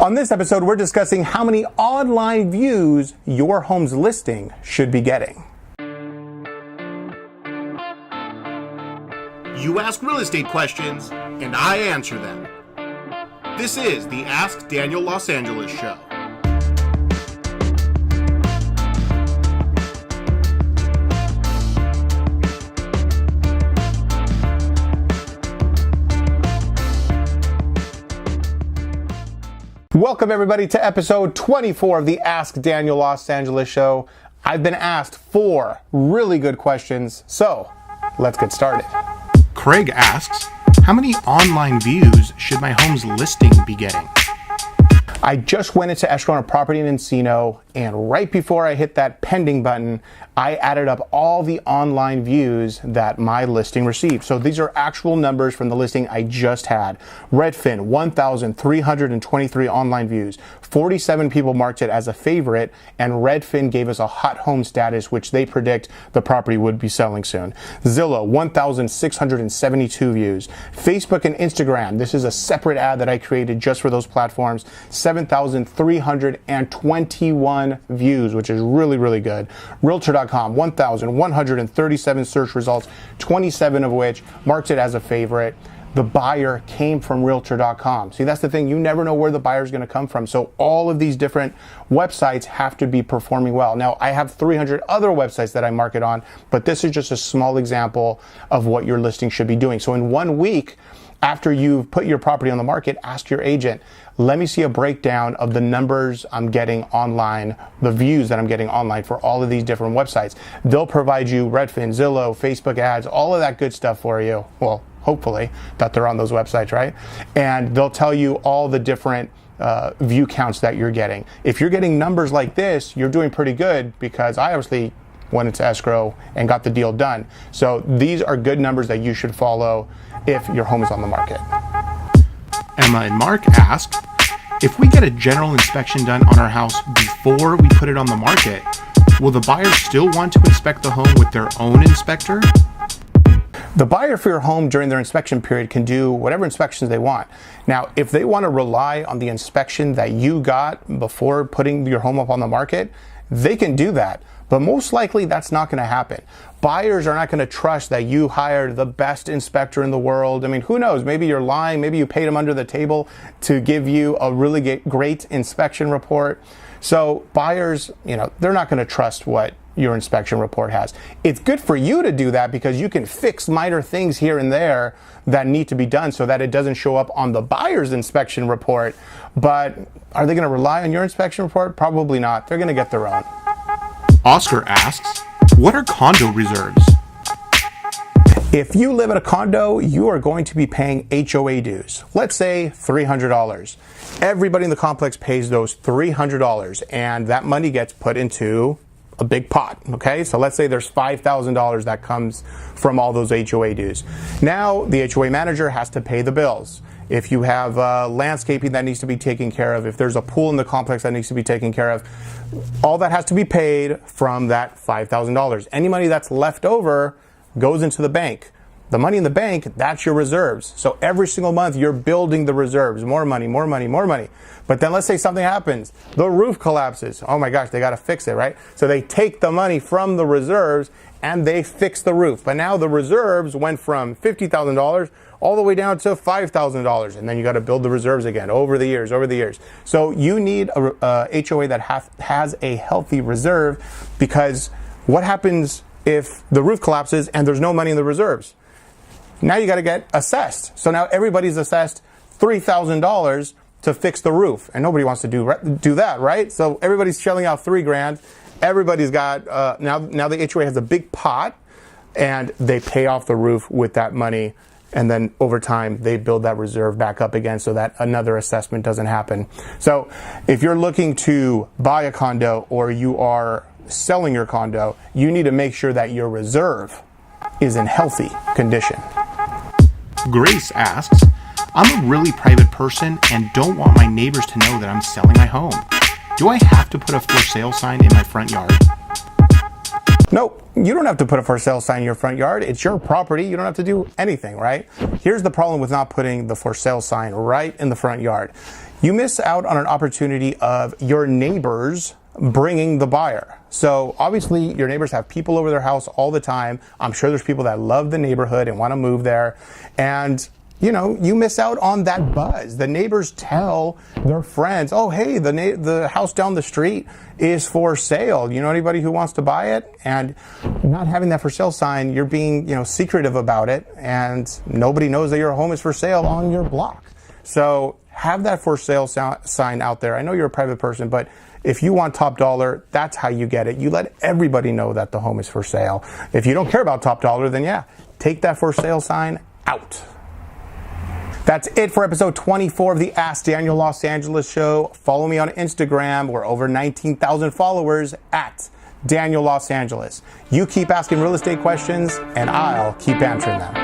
On this episode, we're discussing how many online views your home's listing should be getting. You ask real estate questions, and I answer them. This is the Ask Daniel Los Angeles Show. Welcome everybody to episode 24 of the Ask Daniel Los Angeles Show. I've been asked 4 really good questions, so let's get started. Craig asks, how many online views should my home's listing be getting? I just went into escrow on a property in Encino, and right before I hit that pending button, I added up all the online views that my listing received. So these are actual numbers from the listing I just had. Redfin, 1,323 online views. 47 people marked it as a favorite, and Redfin gave us a hot home status, which they predict the property would be selling soon. Zillow, 1,672 views. Facebook and Instagram, this is a separate ad that I created just for those platforms, 7,321 views, which is really, really good. Realtor.com, 1,137 search results, 27 of which marked it as a favorite. The buyer came from Realtor.com. See, that's the thing. You never know where the buyer's going to come from. So all of these different websites have to be performing well. Now, I have 300 other websites that I market on, but this is just a small example of what your listing should be doing. So in 1 week, after you've put your property on the market, ask your agent, let me see a breakdown of the numbers I'm getting online, the views that I'm getting online for all of these different websites. They'll provide you Redfin, Zillow, Facebook ads, all of that good stuff for you. Well, hopefully that they're on those websites, right? And they'll tell you all the different view counts that you're getting. If you're getting numbers like this, you're doing pretty good, because I obviously went into escrow and got the deal done. So these are good numbers that you should follow if your home is on the market. Emma and Mark ask, if we get a general inspection done on our house before we put it on the market, will the buyer still want to inspect the home with their own inspector? The buyer for your home during their inspection period can do whatever inspections they want. Now, if they want to rely on the inspection that you got before putting your home up on the market, they can do that. But most likely that's not going to happen. Buyers are not going to trust that you hired the best inspector in the world. I mean, who knows? Maybe you're lying. Maybe you paid him under the table to give you a really great inspection report. So buyers, they're not going to trust what your inspection report has. It's good for you to do that because you can fix minor things here and there that need to be done so that it doesn't show up on the buyer's inspection report. But are they going to rely on your inspection report? Probably not. They're going to get their own. Oscar asks, what are condo reserves? If you live in a condo, you are going to be paying HOA dues. Let's say $300. Everybody in the complex pays those $300, and that money gets put into a big pot, okay? So let's say there's $5,000 that comes from all those HOA dues. Now, the HOA manager has to pay the bills. If you have landscaping that needs to be taken care of, if there's a pool in the complex that needs to be taken care of, all that has to be paid from that $5,000. Any money that's left over goes into the bank. The money in the bank, that's your reserves. So every single month you're building the reserves, more money, more money, more money. But then let's say something happens, the roof collapses. Oh my gosh, they got to fix it, right? So they take the money from the reserves and they fix the roof. But now the reserves went from $50,000 all the way down to $5,000. And then you got to build the reserves again over the years. So you need a HOA that has a healthy reserve, because what happens if the roof collapses and there's no money in the reserves? Now you got to get assessed. So now everybody's assessed $3,000 to fix the roof, and nobody wants to do that, right? So everybody's shelling out $3,000. Everybody's got now the HOA has a big pot, and they pay off the roof with that money, and then over time they build that reserve back up again so that another assessment doesn't happen. So if you're looking to buy a condo or you are selling your condo, you need to make sure that your reserve is in healthy condition. Grace asks, I'm a really private person and don't want my neighbors to know that I'm selling my home. Do I have to put a for sale sign in my front yard? Nope, you don't have to put a for sale sign in your front yard. It's your property. You don't have to do anything, right? Here's the problem with not putting the for sale sign right in the front yard. you miss out on an opportunity of your neighbors bringing the buyer. So obviously your neighbors have people over their house all the time. I'm sure there's people that love the neighborhood and want to move there. And you miss out on that buzz. The neighbors tell their friends, oh, hey, the house down the street is for sale. You know anybody who wants to buy it? And not having that for sale sign, you're being, secretive about it, and nobody knows that your home is for sale on your block. So have that for sale sign out there. I know you're a private person, but if you want top dollar, that's how you get it. You let everybody know that the home is for sale. If you don't care about top dollar, then yeah, take that for sale sign out. That's it for episode 24 of the Ask Daniel Los Angeles show. Follow me on Instagram. We're over 19,000 followers at Daniel Los Angeles. You keep asking real estate questions, and I'll keep answering them.